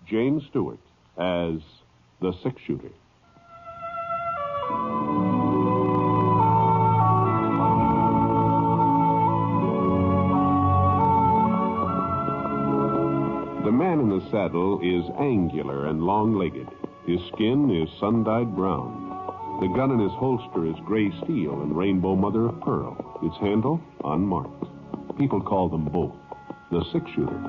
James Stewart as the six-shooter. The man in the saddle is angular and long-legged. His skin is sun-dyed brown. The gun in his holster is gray steel and rainbow mother of pearl. Its handle, unmarked. People call them both the six-shooter.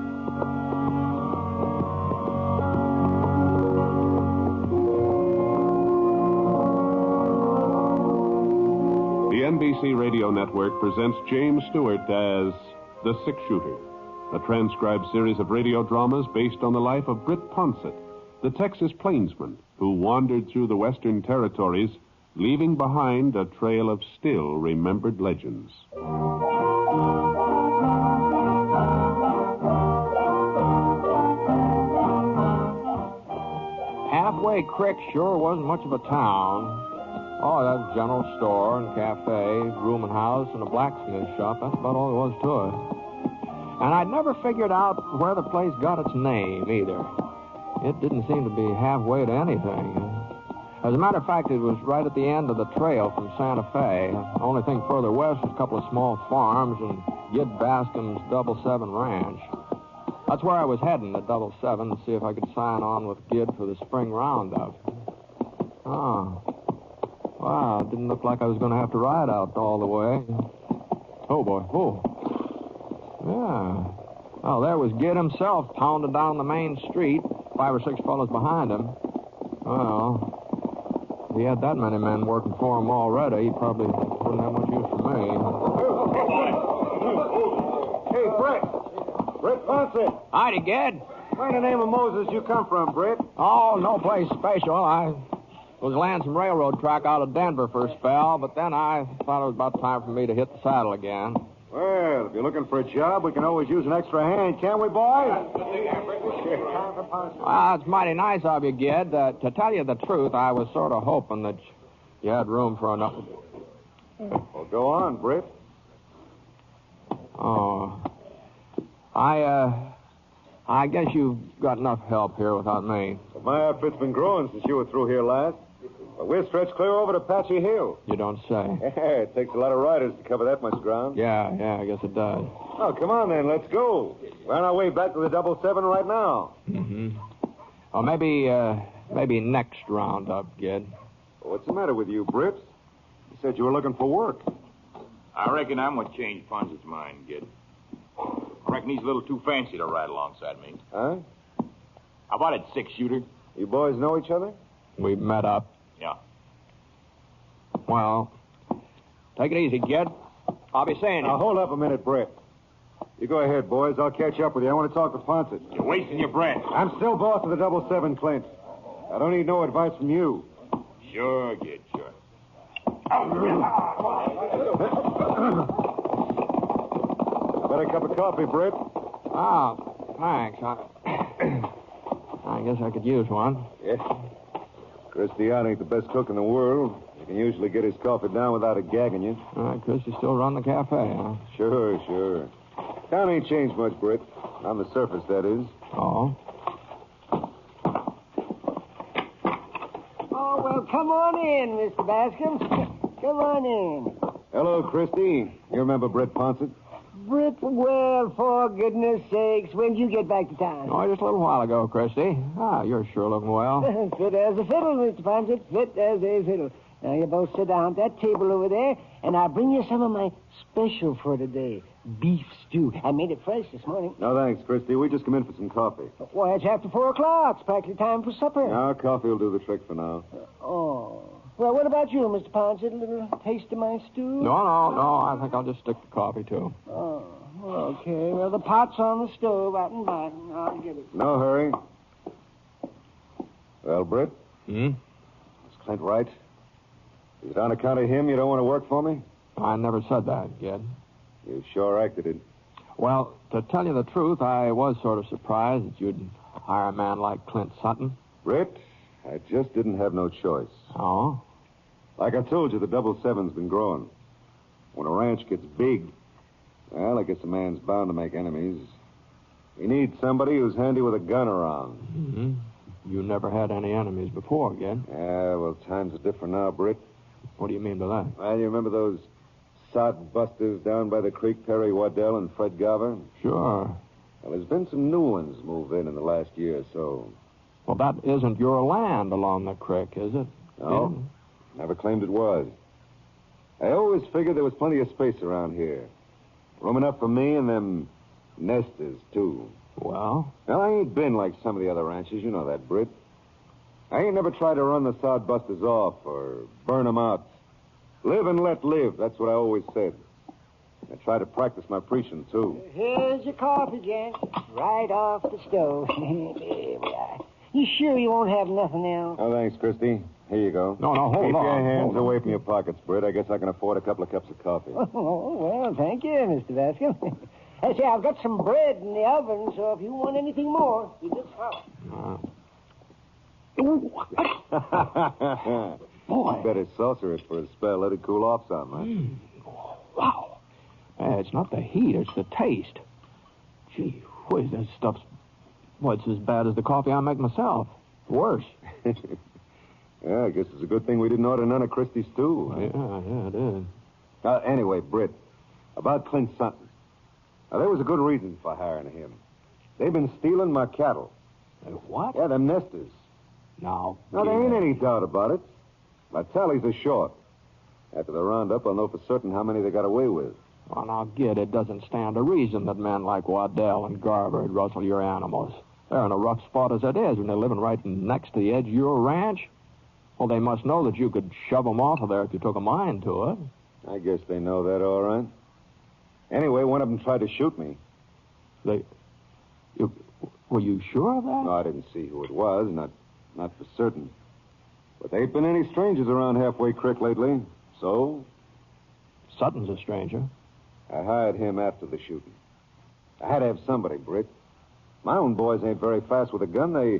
The NBC Radio Network presents James Stewart as the six-shooter, a transcribed series of radio dramas based on the life of Britt Ponset, the Texas plainsman who wandered through the Western Territories, leaving behind a trail of still remembered legends. Halfway Creek sure wasn't much of a town. Oh, that was a general store and cafe, rooming house, and a blacksmith shop. That's about all there was to it. And I'd never figured out where the place got its name, either. It didn't seem to be halfway to anything. As a matter of fact, it was right at the end of the trail from Santa Fe. The only thing further west was a couple of small farms and Gid Bascom's 7 Ranch. That's where I was heading at 7 to see if I could sign on with Gid for the spring roundup. Oh. Wow, it didn't look like I was going to have to ride out all the way. Oh, boy. Oh. Yeah. Well, there was Gid himself pounding down the main street, 5 or 6 fellows behind him. Well, if he had that many men working for him already, he probably wouldn't have much use for me. Hey, Britt. Britt Ponset. Howdy, Gid. Where in the name of Moses you come from, Britt? Oh, no place special. I was laying some railroad track out of Denver for a spell, but then I thought it was about time for me to hit the saddle again. Well, if you're looking for a job, we can always use an extra hand, can't we, boys? Well, it's mighty nice of you, Gid. To tell you the truth, I was sort of hoping that you had room for another. Well, go on, Britt. Oh. I guess you've got enough help here without me. Well, my outfit's been growing since you were through here last. But we're stretched clear over to Apache Hill. You don't say. Yeah, it takes a lot of riders to cover that much ground. Yeah, I guess it does. Oh, come on then, let's go. We're on our way back to the 7 right now. Mm-hmm. Well, maybe next roundup, Gid. Well, what's the matter with you, Britt? You said you were looking for work. I reckon I'm what changed Ponset's mind, Gid. I reckon he's a little too fancy to ride alongside me. Huh? How about it, six-shooter? You boys know each other? We met up. Yeah. Well, take it easy, Gid. I'll be seeing you. Now, hold up a minute, Britt. You go ahead, boys. I'll catch up with you. I want to talk to Ponset. You're wasting your breath. I'm still boss of the 7, Clint. I don't need no advice from you. Sure, Gid, sure. Got a cup of coffee, Britt? Oh, thanks. I guess I could use one. Yeah. Christian ain't the best cook in the world. He can usually get his coffee down without it gagging you. Chris, you still run the cafe, huh? Sure. Town ain't changed much, Britt. On the surface, that is. Oh? Oh, well, come on in, Mr. Bascom. Come on in. Hello, Christy. You remember Britt Ponset? Britt, well, for goodness sakes, when did you get back to town? Oh, just a little while ago, Christy. You're sure looking well. Fit as a fiddle, Mr. Ponset. Fit as a fiddle. Now, you both sit down at that table over there, and I'll bring you some of my special for today. Beef stew. I made it fresh this morning. No, thanks, Christy. We just come in for some coffee. Why, it's after 4 o'clock. It's practically time for supper. No, coffee will do the trick for now. Oh. Well, what about you, Mr. Ponset? A little taste of my stew? No. I think I'll just stick to coffee, too. Oh, okay. Well, the pot's on the stove out in back. I'll get it. No hurry. Well, Britt? Hmm? Is Clint right? Is it on account of him you don't want to work for me? I never said that, Gid. You sure acted it. Well, to tell you the truth, I was sort of surprised that you'd hire a man like Clint Sutton. Britt, I just didn't have no choice. Oh? Like I told you, the 7's been growing. When a ranch gets big, well, I guess a man's bound to make enemies. We need somebody who's handy with a gun around. Mm-hmm. You never had any enemies before, Gid. Yeah, well, times are different now, Britt. What do you mean by that? Well, you remember those sod busters down by the creek, Perry Waddell and Fred Garver? Sure. Well, there's been some new ones moved in the last year or so. Well, that isn't your land along the creek, is it? No, never claimed it was. I always figured there was plenty of space around here. Room enough for me and them nesters, too. Well? Well, I ain't been like some of the other ranches. You know that, Britt. I ain't never tried to run the sod busters off or burn them out. Live and let live. That's what I always said. I try to practice my preaching, too. Here's your coffee, Jen. Right off the stove. There we are. You sure you won't have nothing else? Oh, thanks, Christy. Here you go. No, hold Keep on. your hands Hold away on. from your pockets, Britt. I guess I can afford a couple of cups of coffee. Oh, well, thank you, Mr. Vasquez. I say, I've got some bread in the oven, so if you want anything more, you just holler. Boy. Better saucer it for a spell. Let it cool off some, huh? Wow. It's not the heat, it's the taste. Gee whiz, that stuff's... Well, it's as bad as the coffee I make myself. Worse. Yeah, I guess it's a good thing we didn't order none of Christie's, too. Yeah, it is. Anyway, Britt, about Clint Sutton. Now, there was a good reason for hiring him. They've been stealing my cattle. What? Yeah, them nesters. Now, There ain't any doubt about it. My tallies are short. After the roundup, I'll know for certain how many they got away with. Well, now, Gid, it doesn't stand to reason that men like Waddell and Garver would rustle your animals. They're in a rough spot as it is, and they're living right next to the edge of your ranch. Well, they must know that you could shove them off of there if you took a mind to it. I guess they know that all right. Anyway, one of them tried to shoot me. Were you sure of that? No, I didn't see who it was, not for certain. But there ain't been any strangers around Halfway Creek lately, so... Sutton's a stranger. I hired him after the shooting. I had to have somebody, Britt. My own boys ain't very fast with a gun. They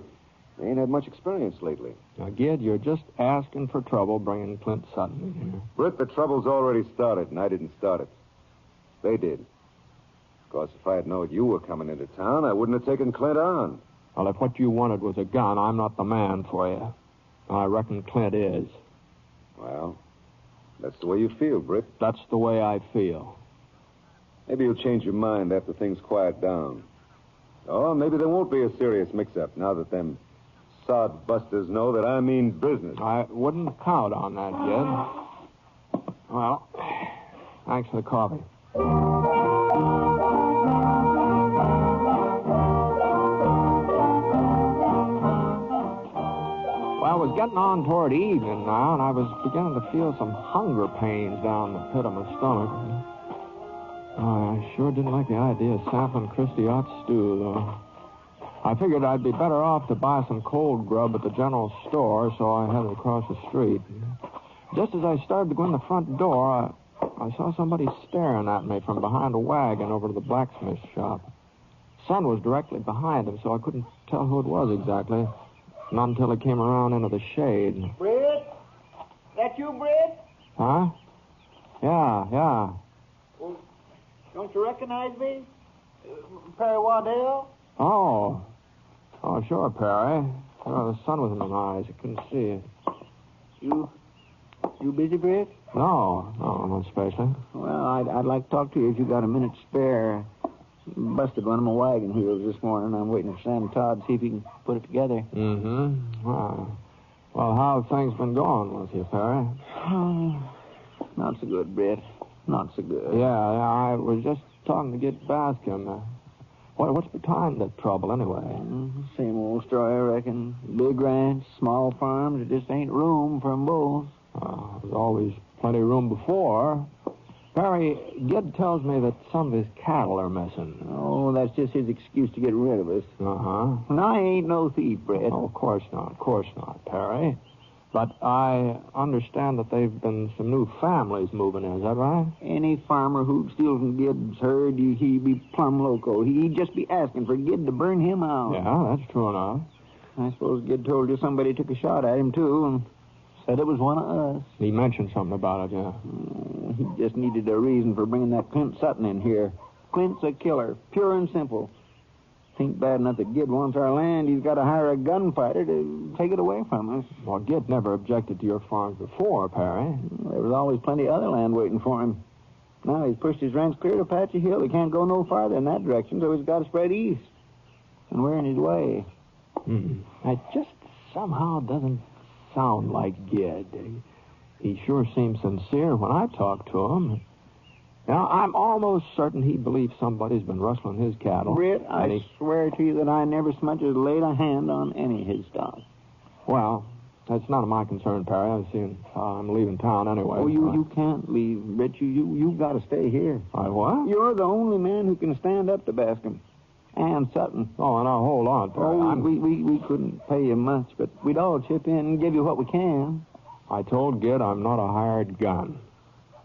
ain't had much experience lately. Now, Gid, you're just asking for trouble bringing Clint Sutton in here. Britt, the trouble's already started, and I didn't start it. They did. Of course, if I had known you were coming into town, I wouldn't have taken Clint on. Well, if what you wanted was a gun, I'm not the man for you. I reckon Clint is. Well, that's the way you feel, Britt. That's the way I feel. Maybe you'll change your mind after things quiet down. Or maybe there won't be a serious mix-up now that them sod busters know that I mean business. I wouldn't count on that, Gid. Well, thanks for the coffee. Well, I was getting on toward evening now, and I was beginning to feel some hunger pains down the pit of my stomach. Oh, I sure didn't like the idea of sampling Christy Ott's stew, though. I figured I'd be better off to buy some cold grub at the general store, so I headed across the street. Just as I started to go in the front door, I saw somebody staring at me from behind a wagon over to the blacksmith shop. Sun was directly behind him, so I couldn't tell who it was exactly. Not until it came around into the shade. Britt? That you, Britt? Huh? Yeah. Well, don't you recognize me? Perry Waddell? Oh, sure, Perry. The sun was in my eyes. I couldn't see it. You busy, Britt? No, not especially. Well, I'd like to talk to you if you got a minute spare. Busted one of my wagon wheels this morning. I'm waiting for Sam Todd to see if he can put it together. Mm-hmm. Well, how have things been going with you, Perry? Not so good, Britt. Not so good. Yeah, I was just talking to Gid Bascom. What's behind the trouble, anyway? Same old story, I reckon. Big ranch, small farms, there just ain't room for 'em both. There's always plenty of room before. Perry, Gid tells me that some of his cattle are missing. Oh, that's just his excuse to get rid of us. Uh-huh. And I ain't no thief, Britt. Oh, of course not, Perry. But I understand that they've been some new families moving in. Is that right? Any farmer who steals from Gid's herd, he'd be plumb loco. He'd just be asking for Gid to burn him out. Yeah, that's true enough. I suppose Gid told you somebody took a shot at him, too, and said it was one of us. He mentioned something about it, yeah. He just needed a reason for bringing that Clint Sutton in here. Clint's a killer, pure and simple. Ain't bad enough that Gid wants our land. He's got to hire a gunfighter to take it away from us. Well, Gid never objected to your farms before, Perry. There was always plenty of other land waiting for him. Now he's pushed his ranch clear to Apache Hill. He can't go no farther in that direction, so he's got to spread east. And we're in his way. It just somehow doesn't sound like Gid. He sure seems sincere when I talk to him. Now, I'm almost certain he believes somebody's been rustling his cattle. Britt, I swear to you that I never so much as laid a hand on any of his stock. Well, that's none of my concern, Perry. I'm leaving town anyway. Oh, you can't leave, Britt. You got to stay here. I what? You're the only man who can stand up to Bascom. And Sutton. Oh, now, hold on, Perry. Oh, we couldn't pay you much, but we'd all chip in and give you what we can. I told Gid I'm not a hired gun.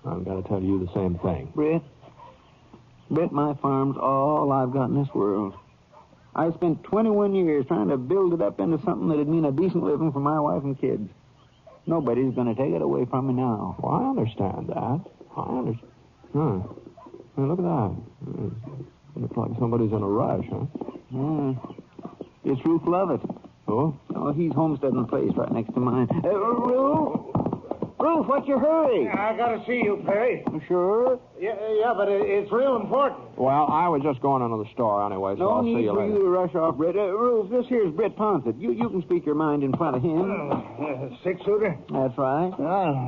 I'm going to tell you the same thing. Britt, my farm's all I've got in this world. I spent 21 years trying to build it up into something that'd mean a decent living for my wife and kids. Nobody's going to take it away from me now. Well, I understand that. Hey, look at that. It looks like somebody's in a rush, huh? It's Ruth Lovett. Oh? Oh, he's homesteading a place right next to mine. Ruth, what's your hurry? I gotta see you, Perry. Sure? Yeah, but it's real important. Well, I was just going into the store anyway, so I'll see you later. No need for you to rush off, Britt. Ruth, this here's Britt Ponset. You can speak your mind in front of him. Six-shooter? That's right.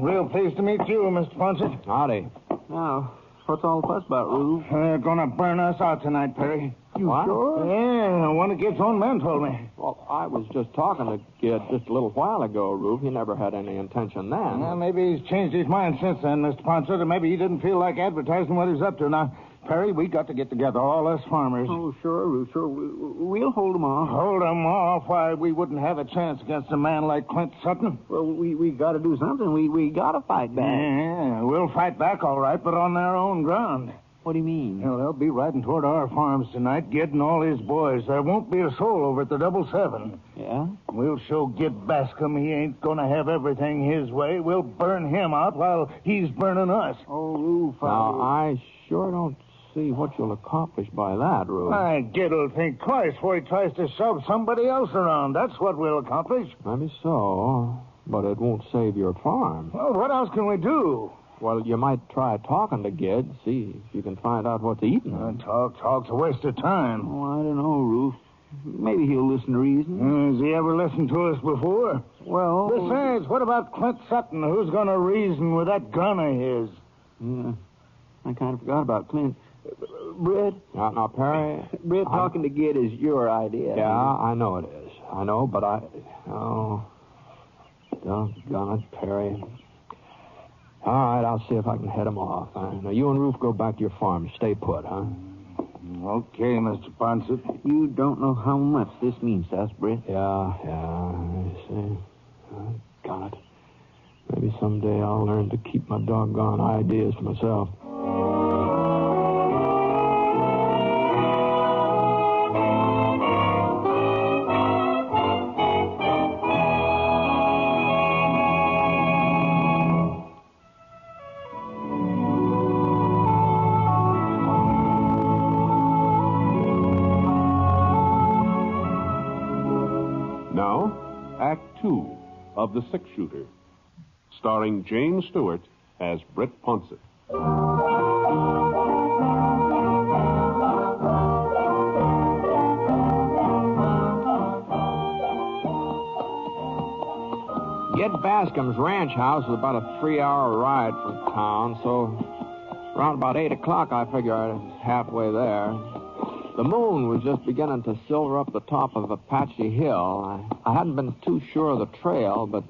Real pleased to meet you, Mr. Ponset. Howdy. Now, what's all the fuss about, Ruth? They're gonna burn us out tonight, Perry. You what? sure? Yeah, one of Gid's own men told me. Well, I was just talking to Gid just a little while ago, Rube. He never had any intention then. Well, maybe he's changed his mind since then, Mr. Ponset, or maybe he didn't feel like advertising what he's up to. Now, Perry, we got to get together, all us farmers. Oh, sure, Ruth, sure. We'll hold them off. Hold them off? Why, we wouldn't have a chance against a man like Clint Sutton. Well, we got to do something. We got to fight back. Yeah, we'll fight back, all right, but on their own ground. What do you mean? Well, they'll be riding toward our farms tonight, Gid and all his boys. There won't be a soul over at the 777. Yeah? We'll show Gid Bascom he ain't going to have everything his way. We'll burn him out while he's burning us. Oh, Ruth. Now, I sure don't see what you'll accomplish by that, Rube. Why, Gid'll think twice before he tries to shove somebody else around. That's what we'll accomplish. Maybe so, but it won't save your farm. Well, what else can we do? Well, you might try talking to Gid, see if you can find out what's eating him. Talk's a waste of time. Oh, I don't know, Ruth. Maybe he'll listen to reason. Has he ever listened to us before? Well... Besides, what about Clint Sutton? Who's going to reason with that gun of his? Yeah, I kind of forgot about Clint. Britt? Now, Perry... Britt, talking to Gid is your idea. Yeah, I know it is. I know, but Oh, doggone it, Perry. All right, I'll see if I can head him off. Now, you and Ruth go back to your farm. Stay put, huh? Okay, Mr. Ponset. You don't know how much this means to us, Britt. Yeah, I see. Got it. Maybe someday I'll learn to keep my doggone ideas to myself. Act 2 of The Six-Shooter, starring James Stewart as Britt Ponset. Gid Bascom's ranch house is about a 3-hour ride from town, so around about 8 o'clock I figure I was halfway there. The moon was just beginning to silver up the top of Apache Hill. I hadn't been too sure of the trail, but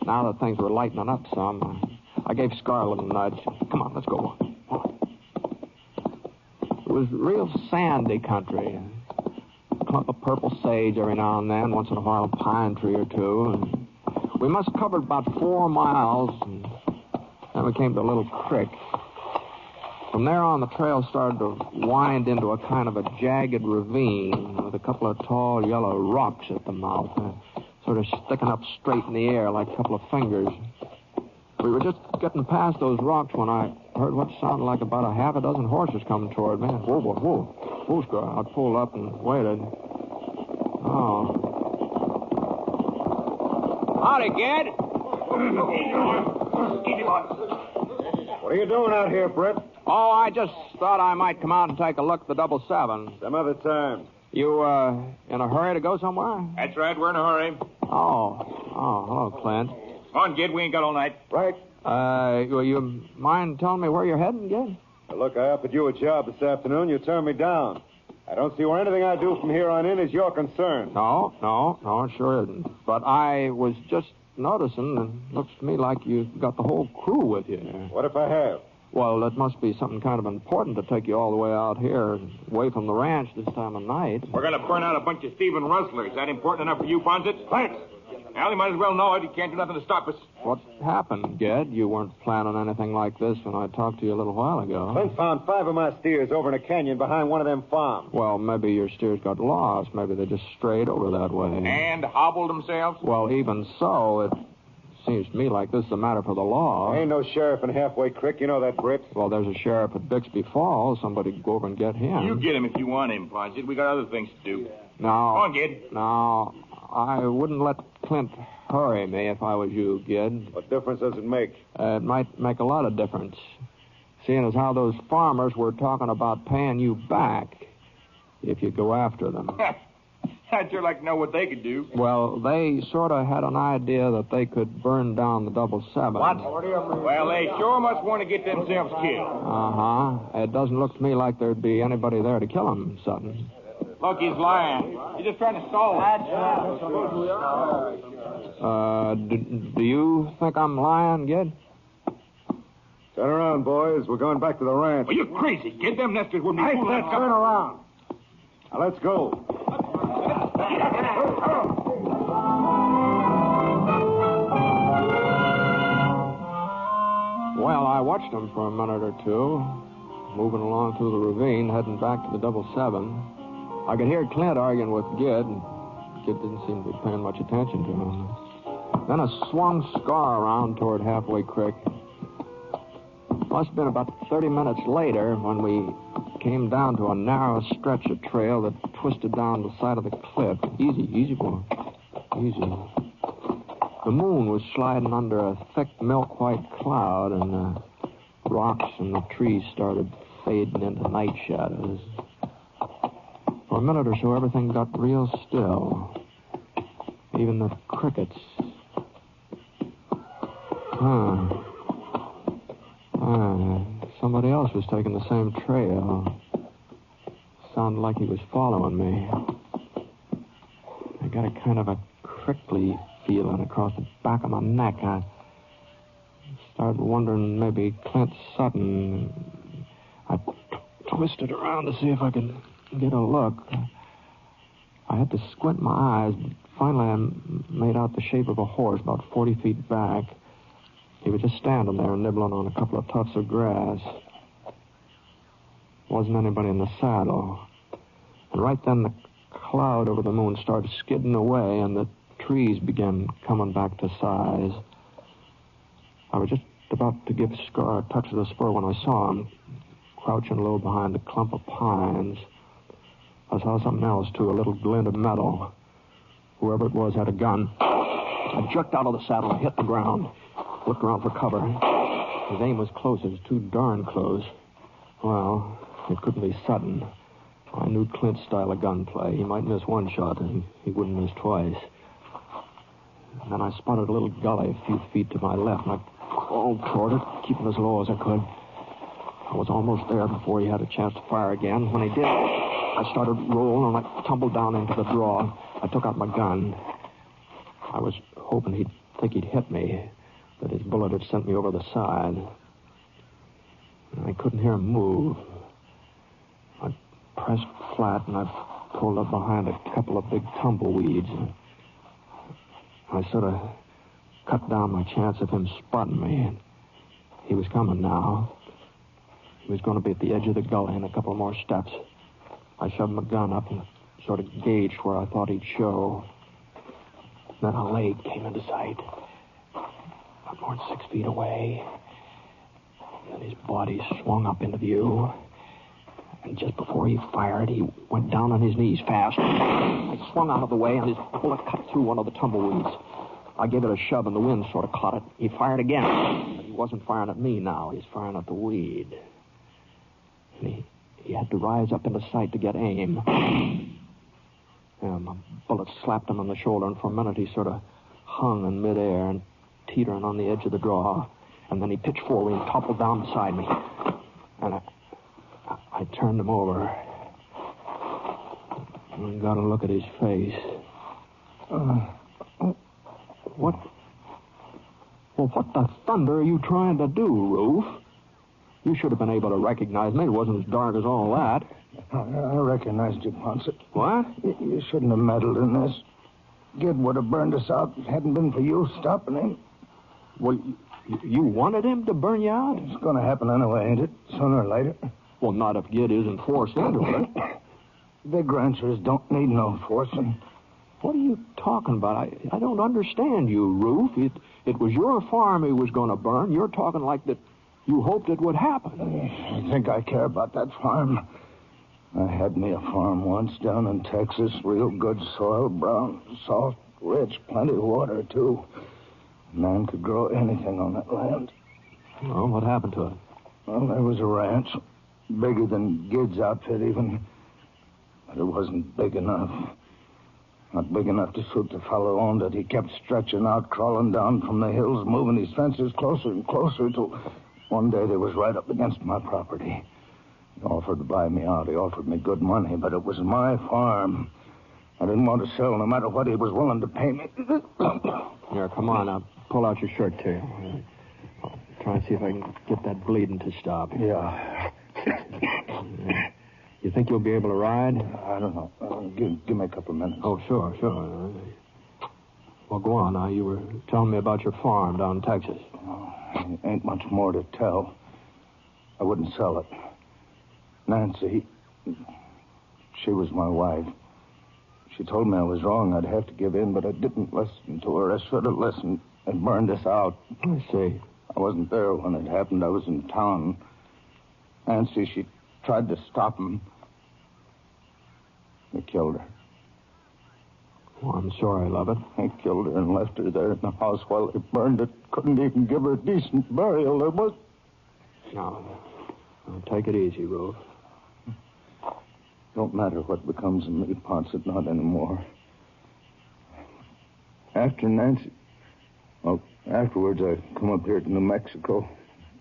now that things were lightening up some, I gave Scar a little nudge. Come on, let's go. It was real sandy country. A clump of purple sage every now and then, once in a while a pine tree or two. And we must have covered about 4 miles, and then we came to a little creek. From there on, the trail started to wind into a kind of a jagged ravine with a couple of tall yellow rocks at the mouth, sort of sticking up straight in the air like a couple of fingers. We were just getting past those rocks when I heard what sounded like about a half a dozen horses coming toward me. Whoa, whoa, whoa. Spoosker. I pulled up and waited. Oh. Howdy, kid. What are you doing out here, Britt? Oh, I just thought I might come out and take a look at the 777. Some other time. You, in a hurry to go somewhere? That's right, we're in a hurry. Oh, hello, Clint. Come on, kid, we ain't got all night. Right. You mind telling me where you're heading, kid? Now, look, I offered you a job this afternoon. You turned me down. I don't see where anything I do from here on in is your concern. No, it sure isn't. But I was just noticing, and it looks to me like you've got the whole crew with you. What if I have? Well, that must be something kind of important to take you all the way out here, away from the ranch this time of night. We're going to burn out a bunch of Stephen rustlers. Is that important enough for you, Ponset? Thanks. Well, you might as well know it. You can't do nothing to stop us. What happened, Ged? You weren't planning anything like this when I talked to you a little while ago. Clint found 5 of my steers over in a canyon behind one of them farms. Well, maybe your steers got lost. Maybe they just strayed over that way. And hobbled themselves? Well, even so, it seems to me like this is a matter for the law. There ain't no sheriff in Halfway Creek. You know that, Britt. Well, there's a sheriff at Bixby Falls. Somebody go over and get him. You get him if you want him, Ponset. We got other things to do. No. Come on, kid. No, I wouldn't let Clint hurry me if I was you, Gid. What difference does it make? It might make a lot of difference. Seeing as how those farmers were talking about paying you back if you go after them. I'd sure like to know what they could do. Well, they sort of had an idea that they could burn down the 777. What? Well, they sure must want to get themselves killed. Uh-huh. It doesn't look to me like there'd be anybody there to kill him, Sutton. Look, he's lying. He's just trying to stall us. Do you think I'm lying, Gid? Turn around, boys. We're going back to the ranch. Well, you're crazy, kid. Them nesters wouldn't be fooling us. Turn around. Now, let's go. Well, I watched them for a minute or two, moving along through the ravine, heading back to the 777. I could hear Clint arguing with Gid, and Gid didn't seem to be paying much attention to him. Then I swung Scar around toward Halfway Creek. Must have been about 30 minutes later when we came down to a narrow stretch of trail that twisted down the side of the cliff. Easy, boy. Easy. The moon was sliding under a thick milk-white cloud, and the rocks and the trees started fading into night shadows. For a minute or so, everything got real still. Even the crickets. Somebody else was taking the same trail. Sounded like he was following me. I got a kind of a prickly feeling across the back of my neck. I started wondering maybe Clint Sutton. I twisted around to see if I could get a look. I had to squint my eyes, but finally I made out the shape of a horse about 40 feet back. He was just standing there nibbling on a couple of tufts of grass. Wasn't anybody in the saddle. And right then the cloud over the moon started skidding away and the trees began coming back to size. I was just about to give Scar a touch of the spur when I saw him, crouching low behind a clump of pines. I saw something else, too, a little glint of metal. Whoever it was had a gun. I jerked out of the saddle and hit the ground. Looked around for cover. His aim was close. It was too darn close. Well, it couldn't be Sutton. I knew Clint's style of gunplay. He might miss one shot, and he wouldn't miss twice. And then I spotted a little gully a few feet to my left, and I crawled toward it, keeping as low as I could. I was almost there before he had a chance to fire again. When he did, I started rolling, and I tumbled down into the draw. I took out my gun. I was hoping he'd think he'd hit me, that his bullet had sent me over the side. I couldn't hear him move. I pressed flat, and I pulled up behind a couple of big tumbleweeds. I sort of cut down my chance of him spotting me. He was coming now. He was going to be at the edge of the gully in a couple more steps. I shoved my gun up and sort of gauged where I thought he'd show. Then a leg came into sight. Not more than 6 feet away. Then his body swung up into view. And just before he fired, he went down on his knees fast. I swung out of the way, and his bullet cut through one of the tumbleweeds. I gave it a shove, and the wind sort of caught it. He fired again. But he wasn't firing at me now. He was firing at the weed. And he had to rise up into sight to get aim. My bullet slapped him on the shoulder, and for a minute he sort of hung in midair and teetering on the edge of the draw. And then he pitched forward and toppled down beside me. And I turned him over and got a look at his face. What? Well, what the thunder are you trying to do, Roof? You should have been able to recognize me. It wasn't as dark as all that. I recognized you, Ponset. What? You shouldn't have meddled in this. Gid would have burned us out if it hadn't been for you stopping him. Well, you wanted him to burn you out? It's going to happen anyway, ain't it? Sooner or later. Well, not if Gid isn't forced into it. Big ranchers don't need no forcing. What are you talking about? I don't understand you, Roof. It was your farm he was going to burn. You're talking like that you hoped it would happen. I think I care about that farm. I had me a farm once down in Texas. Real good soil, brown, salt, rich, plenty of water, too. A man could grow anything on that land. Well, what happened to it? Well, there was a ranch. Bigger than Gid's outfit, even. But it wasn't big enough. Not big enough to suit the fellow owned it. He kept stretching out, crawling down from the hills, moving his fences closer and closer till one day they was right up against my property. He offered to buy me out. He offered me good money, but it was my farm. I didn't want to sell no matter what he was willing to pay me. Here, come on. I'll pull out your shirt to you. I'll try and see if I can get that bleeding to stop. Yeah. You think you'll be able to ride? I don't know. Give me a couple of minutes. Oh, sure. Well, go on now. You were telling me about your farm down in Texas. Oh, ain't much more to tell. I wouldn't sell it. Nancy, she was my wife. She told me I was wrong. I'd have to give in, but I didn't listen to her. I should have listened and burned us out. I see. I wasn't there when it happened. I was in town. Nancy, she tried to stop him. They killed her. Oh, I'm sorry, Lovett. They killed her and left her there in the house while they burned it. Couldn't even give her a decent burial. There was... No. Take it easy, Roof. Don't matter what becomes of me, Ponset, not anymore. After Nancy... Well, afterwards I come up here to New Mexico.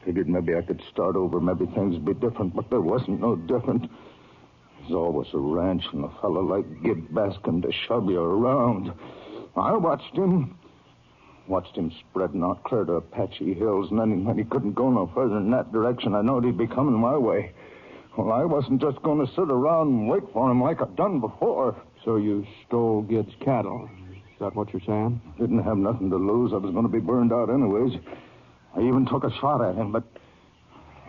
Figured maybe I could start over. Maybe things would be different, but there wasn't no different. There's always a ranch and a fellow like Gid Bascom to shove you around. I watched him spreading out clear to Apache Hills, and then when he couldn't go no further in that direction, I knowed he'd be coming my way. Well, I wasn't just going to sit around and wait for him like I'd done before. So you stole Gid's cattle. Is that what you're saying? Didn't have nothing to lose. I was going to be burned out anyways. I even took a shot at him, but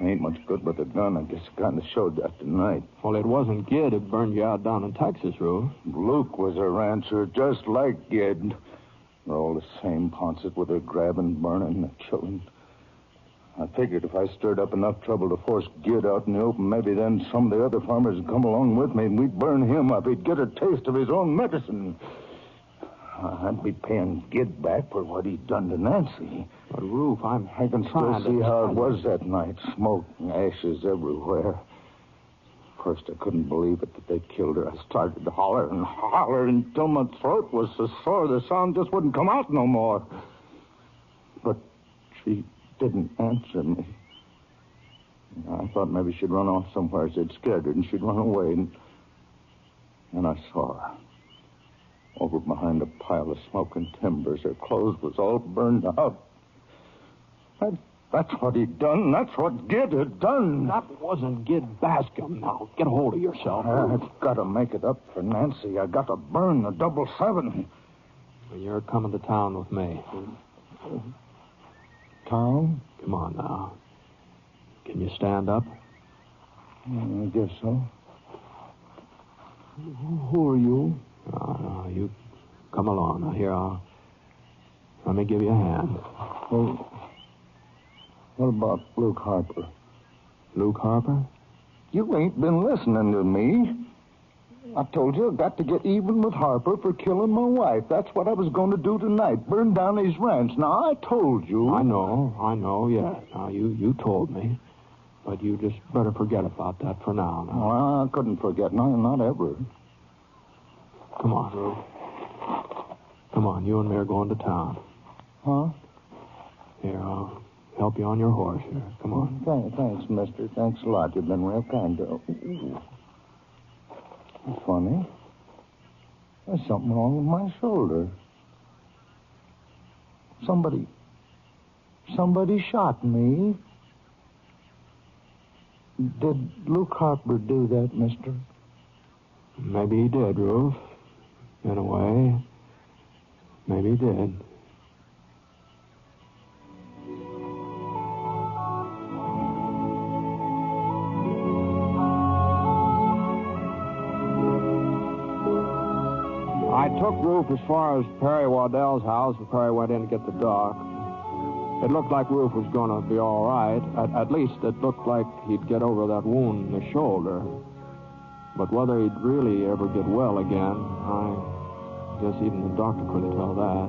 I ain't much good with a gun. I guess I kind of showed that tonight. Well, it wasn't Gid who burned you out down in Texas, Roof. Luke was a rancher just like Gid. They're all the same, Ponset, with their grabbing, burning, and killing. I figured if I stirred up enough trouble to force Gid out in the open, maybe then some of the other farmers would come along with me and we'd burn him up. He'd get a taste of his own medicine. I'd be paying Gid back for what he'd done to Nancy. But, Roof, I can still see how it was that night. Smoke and ashes everywhere. First, I couldn't believe it that they killed her. I started to holler until my throat was so sore the sound just wouldn't come out no more. But she didn't answer me. I thought maybe she'd run off somewhere. They'd scared her, and she'd run away. And I saw her. Over behind a pile of smoking timbers. Her clothes was all burned out. That's what he'd done. That's what Gid had done. That wasn't Gid Bascom. Now, get a hold of yourself. I've got to make it up for Nancy. I got to burn the 777. Well, you're coming to town with me. Town? Come on now. Can you stand up? I guess so. Who are you? No, you come along. Now, here, let me give you a hand. Well, what about Luke Harper? Luke Harper? You ain't been listening to me. I told you I got to get even with Harper for killing my wife. That's what I was going to do tonight, burn down his ranch. Now, I told you. I know, yeah. Now, you told me. But you just better forget about that for now. Well, I couldn't forget. No, not ever. Come on, Ruth. Come on, you and me are going to town. Huh? Here, I'll help you on your horse here. Come on. Thanks, mister. Thanks a lot. You've been real kind. Funny. There's something wrong with my shoulder. Somebody shot me. Did Luke Harper do that, mister? Maybe he did, Ruth. In a way. Maybe he did. I took Ruth as far as Perry Waddell's house, and Perry went in to get the doc. It looked like Ruth was going to be all right. At least it looked like he'd get over that wound in the shoulder. But whether he'd really ever get well again, I guess even the doctor couldn't tell that.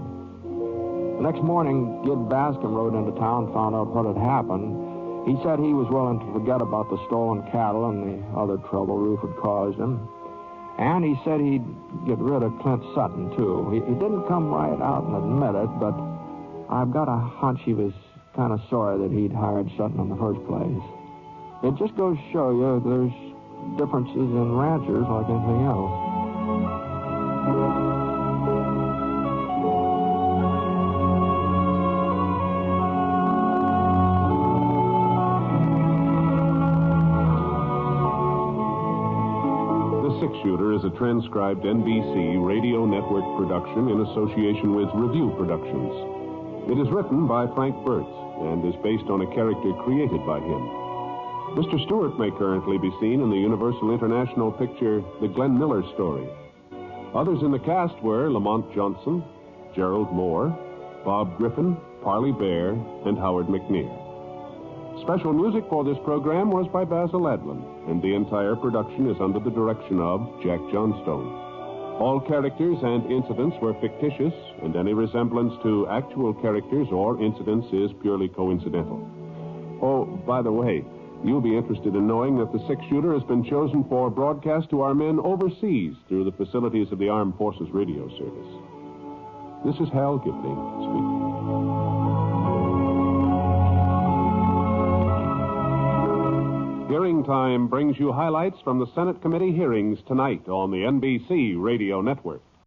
The next morning, Gid Bascom rode into town, found out what had happened. He said he was willing to forget about the stolen cattle and the other trouble Ruth had caused him. And he said he'd get rid of Clint Sutton, too. He didn't come right out and admit it, but I've got a hunch he was kind of sorry that he'd hired Sutton in the first place. It just goes to show you there's differences in ranchers like anything else. The Six Shooter is a transcribed NBC radio network production in association with Review Productions. It is written by Frank Burtz and is based on a character created by him. Mr. Stewart may currently be seen in the Universal International picture The Glenn Miller Story. Others in the cast were Lamont Johnson, Gerald Moore, Bob Griffin, Parley Bear, and Howard McNear. Special music for this program was by Basil Edlin, and the entire production is under the direction of Jack Johnstone. All characters and incidents were fictitious, and any resemblance to actual characters or incidents is purely coincidental. Oh, by the way, you'll be interested in knowing that the Six Shooter has been chosen for broadcast to our men overseas through the facilities of the Armed Forces Radio Service. This is Hal Gibney speaking. Hearing Time brings you highlights from the Senate committee hearings tonight on the NBC Radio Network.